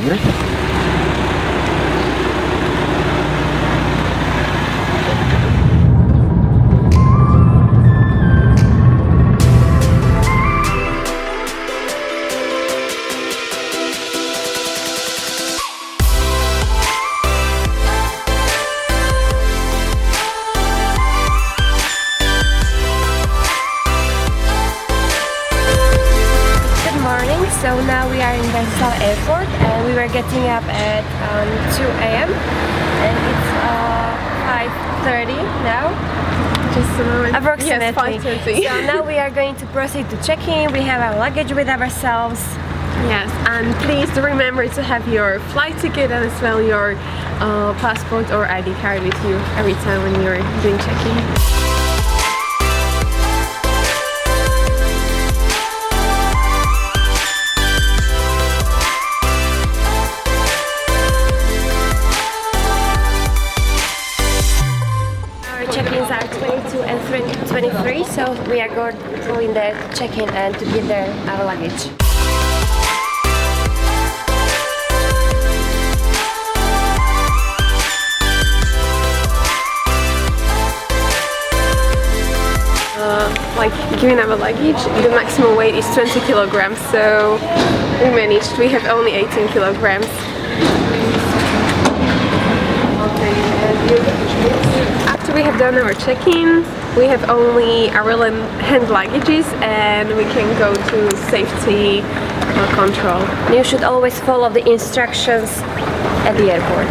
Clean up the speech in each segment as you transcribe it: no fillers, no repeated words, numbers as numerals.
venire. So now we are in Venezuela airport and we were getting up at 2 a.m. and it's 5:30 now. Just a moment. Approximately. Yes, 5:30. So now we are going to proceed to check-in. We have our luggage with ourselves. Yes, and please do remember to have your flight ticket and as well your passport or ID card with you every time when you're doing check-in. Check-ins are 22 and 23, so we are going there to check in and to give there our luggage. Like giving our luggage, the maximum weight is 20 kilograms, so we managed. We have only 18 kilograms. After we have done our check-in, we have only our hand luggages and we can go to safety control. You should always follow the instructions at the airport.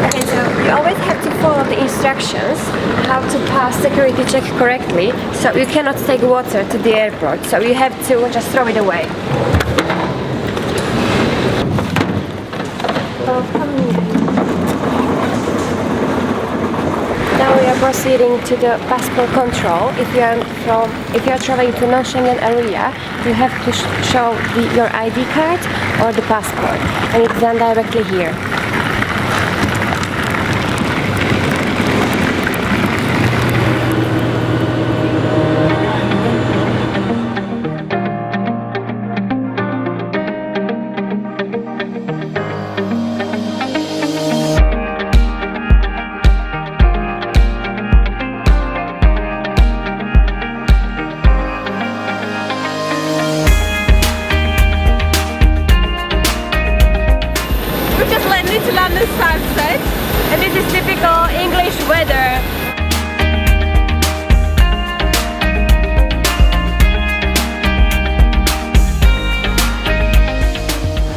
Okay, so you always have to follow the instructions how to pass security check correctly. So you cannot take water to the airport, so you have to just throw it away. Now we are proceeding to the passport control. If you are traveling to non-Schengen area, you have to show your ID card or the passport, and it's done directly here. Sunset, and this is typical English weather.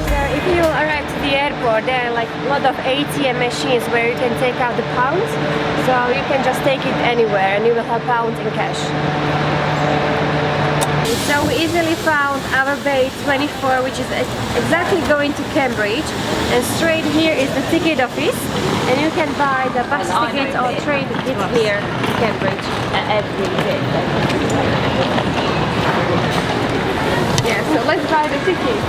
So if you arrive to the airport, there are like a lot of ATM machines where you can take out the pounds, so you can just take it anywhere and you will have pounds in cash. So we easily found our bay 24, which is exactly going to Cambridge, and straight here is the ticket office, and you can buy the bus ticket or train ticket here in Cambridge. Yeah, so let's buy the ticket.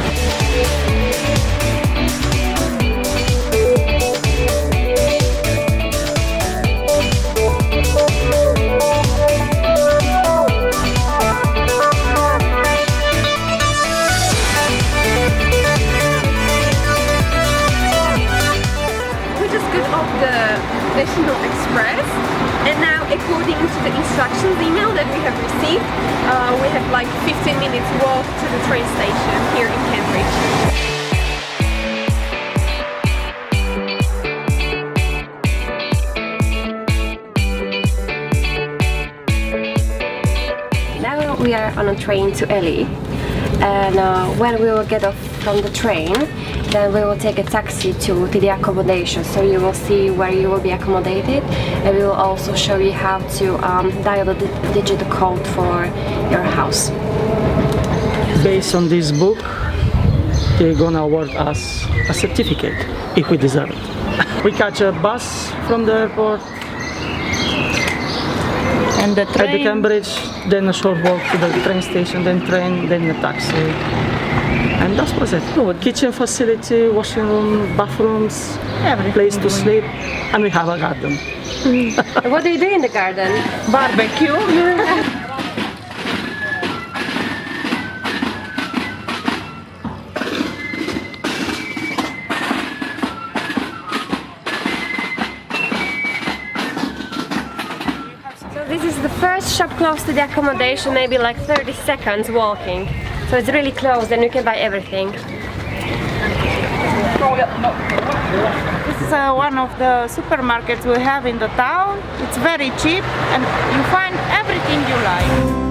National Express, and now according to the instructions email that we have received, we have like 15 minutes walk to the train station here in Cambridge. Now we are on a train to Ely, and when we will get off from the train, then we will take a taxi to the accommodation, so you will see where you will be accommodated, and we will also show you how to dial the digital code for your house. Based on this book, they're gonna award us a certificate if we deserve it. We catch a bus from the airport and the train. at the Cambridge, then a short walk to the train station, then train, then a taxi. And that was it. Kitchen facility, washing room, bathrooms, every place to sleep, and we have a garden. What do you do in the garden? Barbecue. shop close to the accommodation, maybe like 30 seconds walking. So it's really close, and you can buy everything. This is one of the supermarkets we have in the town. It's very cheap and you find everything you like.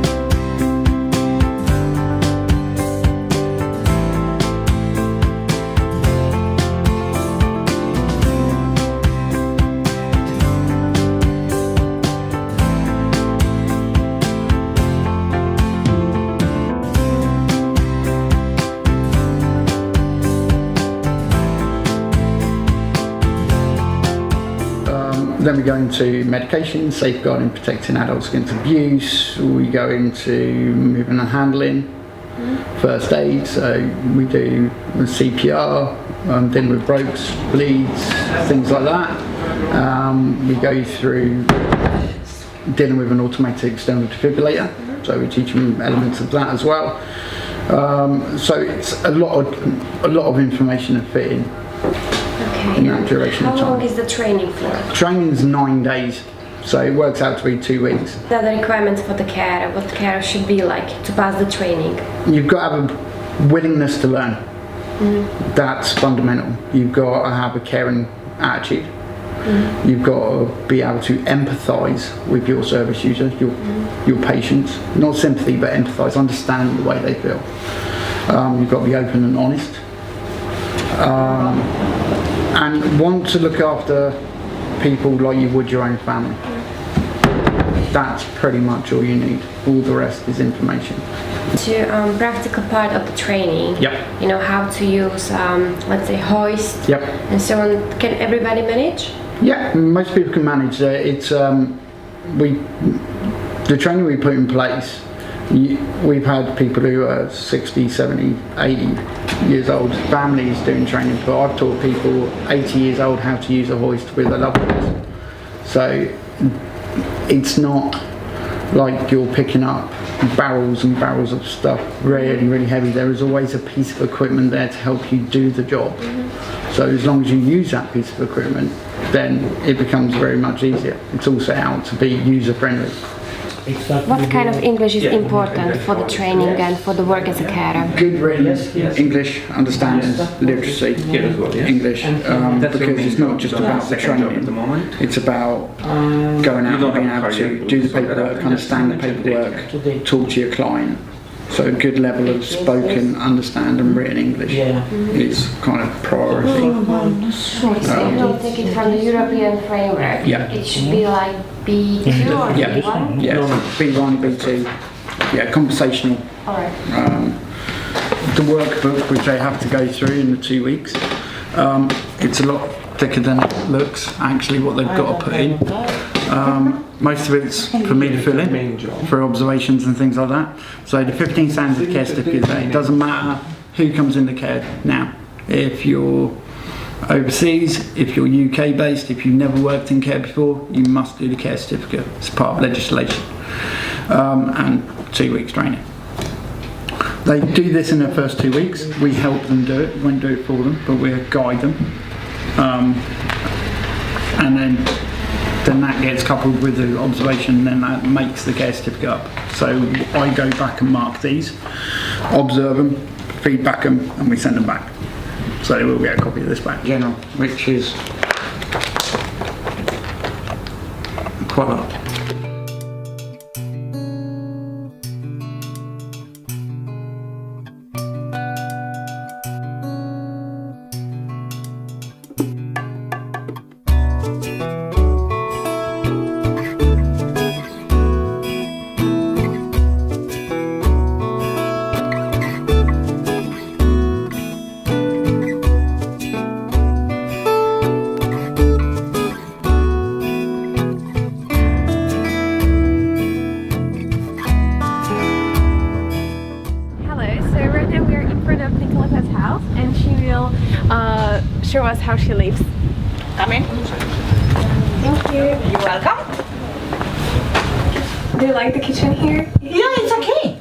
Then we go into medication, safeguarding, protecting adults against abuse. We go into moving and handling, first aid. So we do CPR, dealing with breaks, bleeds, things like that. We go through dealing with an automated external defibrillator. So we teach them elements of that as well. So it's a lot of information to fit in. In that duration of time. How long is the training for? Training's 9 days, so it works out to be 2 weeks. What are the requirements for the carer? What the carer should be like to pass the training? You've got to have a willingness to learn. That's fundamental. You've got to have a caring attitude. You've got to be able to empathise with your service user, your patients. Not sympathy, but empathise, understand the way they feel. You've got to be open and honest. And want to look after people like you would your own family. That's pretty much all you need. All the rest is information. To practical part of the training. Yep. You know how to use, let's say, hoist. Yep. And so on. Can everybody manage? Yeah, most people can manage that. It's the training we put in place. We've had people who are 60, 70, 80 years old, families doing training, but I've taught people 80 years old how to use a hoist with their loved ones. So it's not like you're picking up barrels and barrels of stuff really, really heavy. There is always a piece of equipment there to help you do the job. So as long as you use that piece of equipment, then it becomes very much easier. It's all set out to be user-friendly. What kind of English is important for the training and for the work as a carer? Good reading, English, understanding, literacy, English, because it's not just about the training, it's about going out and being able to do the paperwork, understand the paperwork, talk to your client. So a good level of spoken, understand and written English is kind of priority. So you don't take it from the European framework? Yeah. It should be like B2 or B1? Yeah, B1, B2, yeah, conversational. Alright. The workbook which they have to go through in the 2 weeks, it's a lot thicker than it looks, actually, what they've got to put in. Most of it's for me to fill in, for observations and things like that. So the 15 standards of care certificate, it doesn't matter who comes into care now. If you're overseas, if you're UK based, if you've never worked in care before, you must do the care certificate. It's part of legislation. And 2 weeks training. They do this in their first 2 weeks. We help them do it. We won't do it for them, but we'll guide them. And then that gets coupled with the observation, and then that makes the care certificate up. So I go back and mark these, observe them, feedback them, and we send them back. So they will get a copy of this back. General, which is quite a lot. Show us how she lives. Come in. Thank you. You're welcome. Do you like the kitchen here? Yeah, it's okay.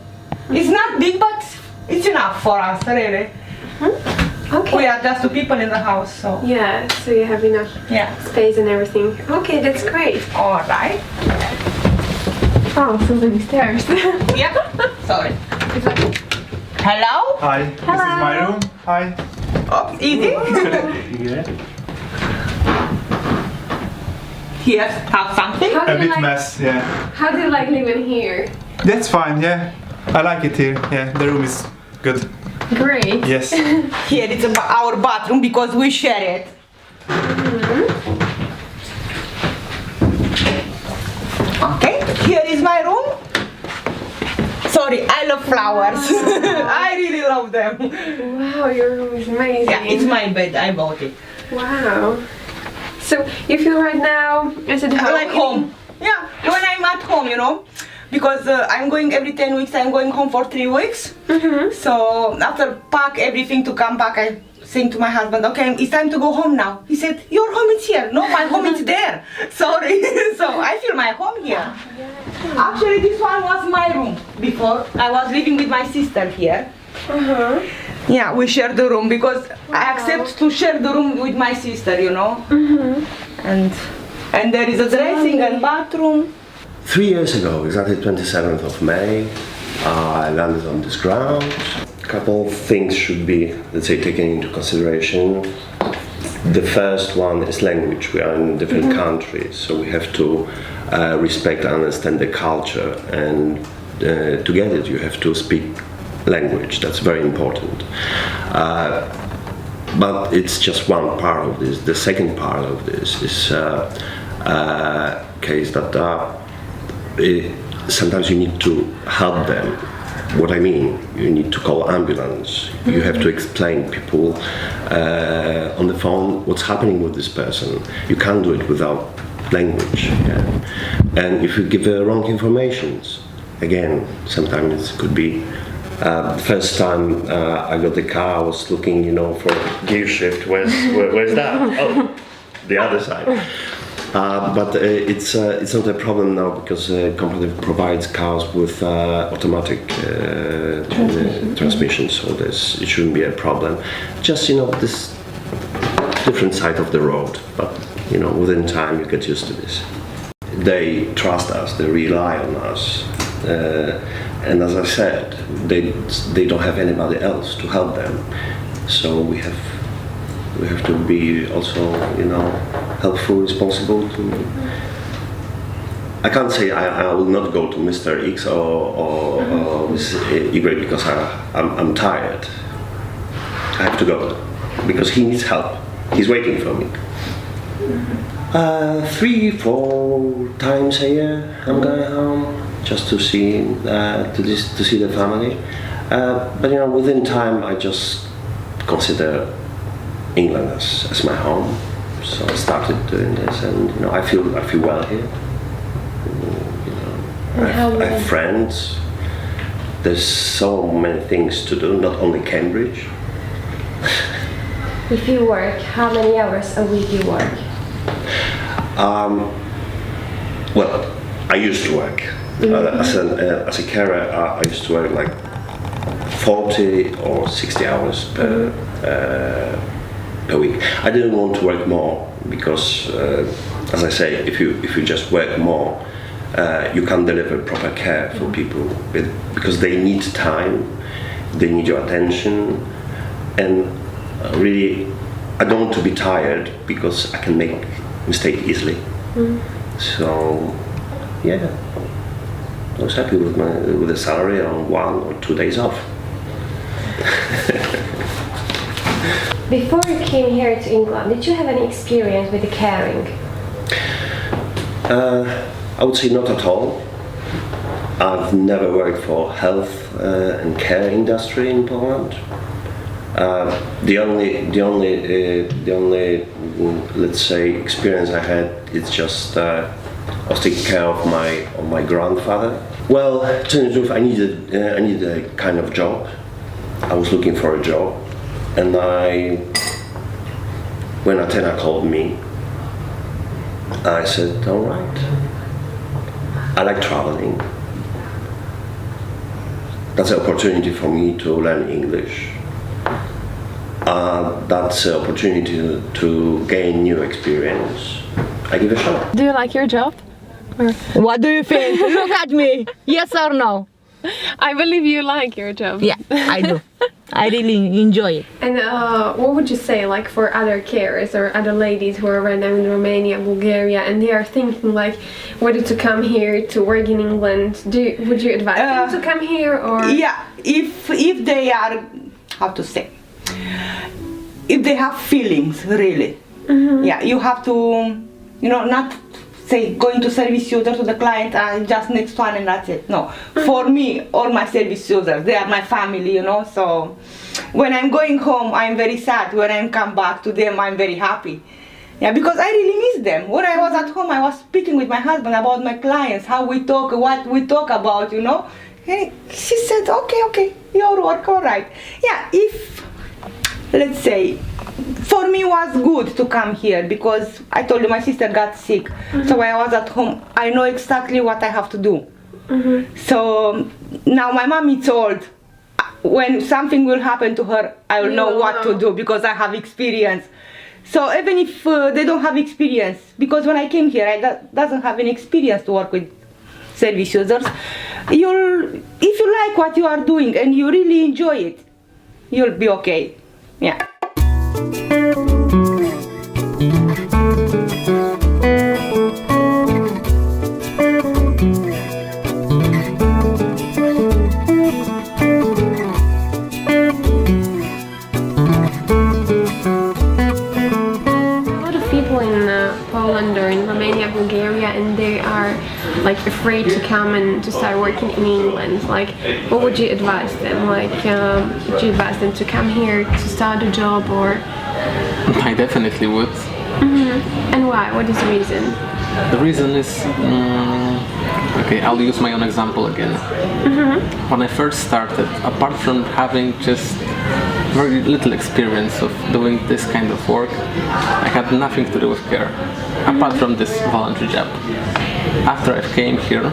It's not big, but it's enough for us, really. Okay. We are just 2 people in the house, so. Yeah, so you have enough Yeah. space and everything. Okay, that's great. All right. Oh, somebody stairs. Yeah. Sorry. It's like, Hello? Hi, this is my room. Hi. Oh, easy. Yeah. Here, have something. how do A you bit like? mess, yeah. How do you like living here? That's fine, yeah. I like it here. Yeah, the room is good. Great. Yes. Here it's our bathroom because we share it. Okay, here is my room. Sorry, I love flowers. I really love them. Wow, your room is amazing. Yeah, it's my bed. I bought it. Wow. So you feel right now is it I like home. Yeah, when I'm at home, you know, because I'm going every 10 weeks. I'm going home for 3 weeks. So after pack everything to come back, I saying to my husband, okay, it's time to go home now. He said, your home is here. No, my home is there. Sorry. So I feel my home here. Actually, this one was my room before. I was living with my sister here. Yeah, we share the room because I accept to share the room with my sister, you know. And there is a dressing and bathroom. 3 years ago, exactly 27th of May, I landed on this ground. A couple of things should be, let's say, taken into consideration. The first one is language. We are in different countries, so we have to respect and understand the culture, and to get it, you have to speak language. That's very important. But it's just one part of this. The second part of this is case that sometimes you need to help them. What I mean, you need to call ambulance. You have to explain people on the phone what's happening with this person. You can't do it without language. Yeah? And if you give wrong informations, again, sometimes it could be. First time I got the car, I was looking, you know, for gear shift. Where's that? Oh, the other side. But it's not a problem now because the company provides cars with automatic transmission, so it shouldn't be a problem. Just, you know, this different side of the road, but you know, within time you get used to this. They trust us, they rely on us, and as I said, they don't have anybody else to help them, so we have to be also, you know, helpful, responsible. I can't say I will not go to Mr. X or Mrs. Y because I'm tired. I have to go because he needs help. He's waiting for me. 3-4 times a year I'm going home just to see the family. But you know, within time I just consider England as my home. So I started doing this, and you know, I feel well here. You know, I have friends. There's so many things to do, not only Cambridge. If you work, how many hours a week you work? Well, I used to work as a carer. I used to work like 40 or 60 hours per week. I didn't want to work more because, as I say, if you just work more, you can't deliver proper care for people because they need time, they need your attention, and really, I don't want to be tired because I can make mistake easily. So, yeah, I was happy with the salary on 1 or 2 days off. Before you came here to England, did you have any experience with the caring? I would say not at all. I've never worked for health and care industry in Poland. The only let's say experience I had is just I was taking care of my grandfather. Well, to tell you the truth, I needed a kind of job. I was looking for a job, and when ATENA called me, I said, all right. I like traveling. That's an opportunity for me to learn English. That's an opportunity to gain new experience. I give a shot. Do you like your job? What do you think? Look at me. Yes or no? I believe you like your job. Yeah, I do. I really enjoy it. And what would you say, like, for other carers or other ladies who are right now in Romania, Bulgaria, and they are thinking like whether to come here to work in England? Would you advise them to come here, or? Yeah, if they are, how to say, if they have feelings, really. Yeah, you have to, you know, not say going to service user to the client and just next one and that's it. No, for me, all my service users, they are my family, you know. So when I'm going home, I'm very sad. When I come back to them, I'm very happy. Yeah, because I really miss them. When I was at home, I was speaking with my husband about my clients, how we talk, what we talk about, you know. And she said, okay, your work, all right. Yeah, if, let's say, for me it was good to come here because I told you my sister got sick. So when I was at home, I know exactly what I have to do. So now my mom is old. When something will happen to her, I will know what to do because I have experience. So even if they don't have experience, because when I came here, I doesn't have any experience to work with service users. If you like what you are doing and you really enjoy it, you'll be okay. Yeah. Poland or in Romania, Bulgaria, and they are like afraid to come and to start working in England. Like, what would you advise them? Like, would you advise them to come here to start a job, or? I definitely would. And why? What is the reason? The reason is, okay, I'll use my own example again. When I first started, apart from having just very little experience of doing this kind of work, I had nothing to do with care, apart from this voluntary job. After I came here,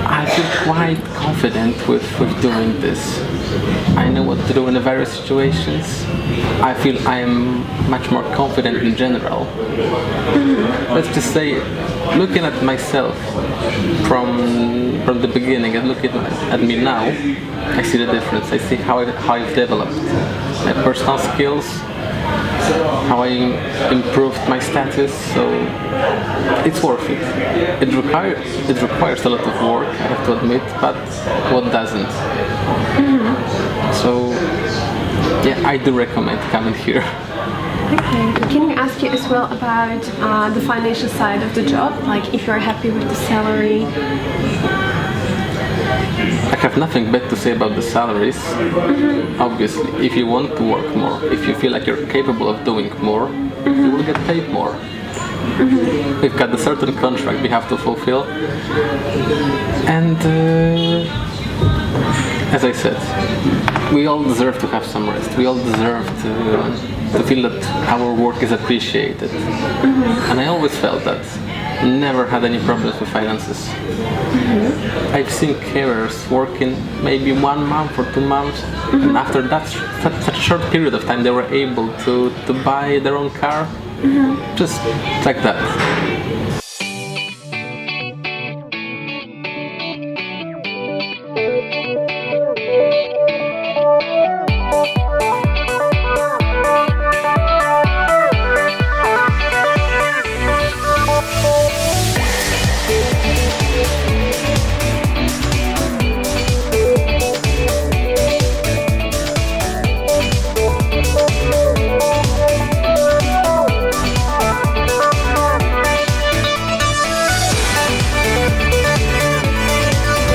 I feel quite confident with doing this. I know what to do in the various situations. I feel I'm much more confident in general. Let's just say, looking at myself from the beginning and looking at me now, I see the difference. I see how I've developed my personal skills, how I improved my status, so it's worth it. It requires a lot of work, I have to admit, but what doesn't? So yeah, I do recommend coming here. Okay, can I ask you as well about the financial side of the job, like if you're happy with the salary? I have nothing bad to say about the salaries. Obviously, if you want to work more, if you feel like you're capable of doing more, you will get paid more. We've got a certain contract we have to fulfill, and as I said, we all deserve to have some rest. We all deserve to feel that our work is appreciated. And I always felt that. Never had any problems with finances. I've seen carers working maybe 1 month or 2 months, and after that such a short period of time they were able to buy their own car, just like that.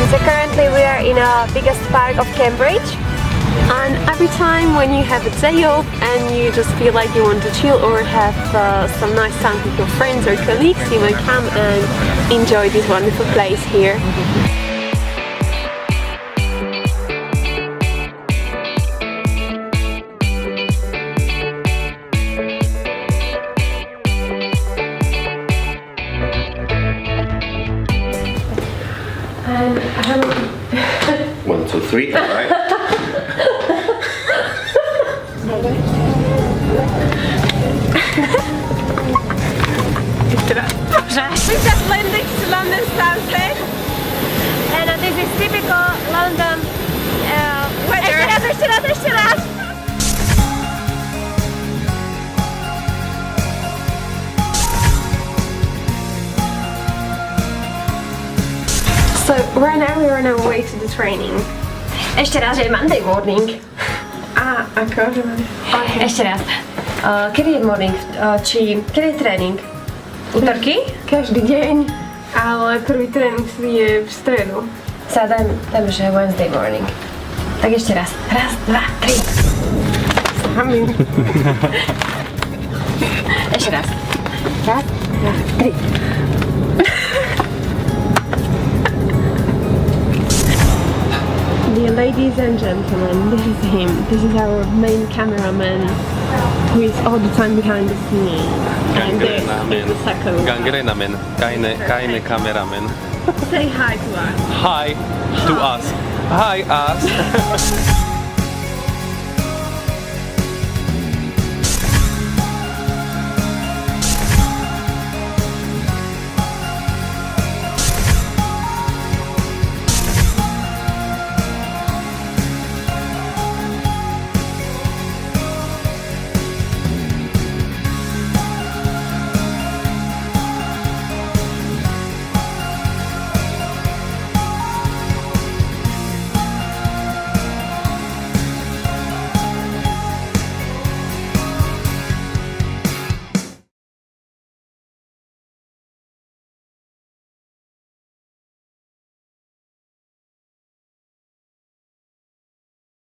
So currently we are in a biggest park of Cambridge, and every time when you have a day off and you just feel like you want to chill or have some nice time with your friends or colleagues, you may come and enjoy this wonderful place here. And how 1, 2, 3, all right. just like Right now we are on our way to the training. Ešte raz, že je Monday morning. Ako? Okay. Ešte raz. Kedy je morning? Kedy je tréning? Útorky? Každý deň, ale prvý tréning je v stredu. Sa dajme, že je Wednesday morning. Tak ešte raz. Raz, dva, tri. Sami. Ešte raz. Raz, dva, tri. Dear ladies and gentlemen, this is him. This is our main cameraman who is all the time behind the scene. And this is the second. Gangrenamen, keine cameraman. Say hi to us. Hi to us. Hi us.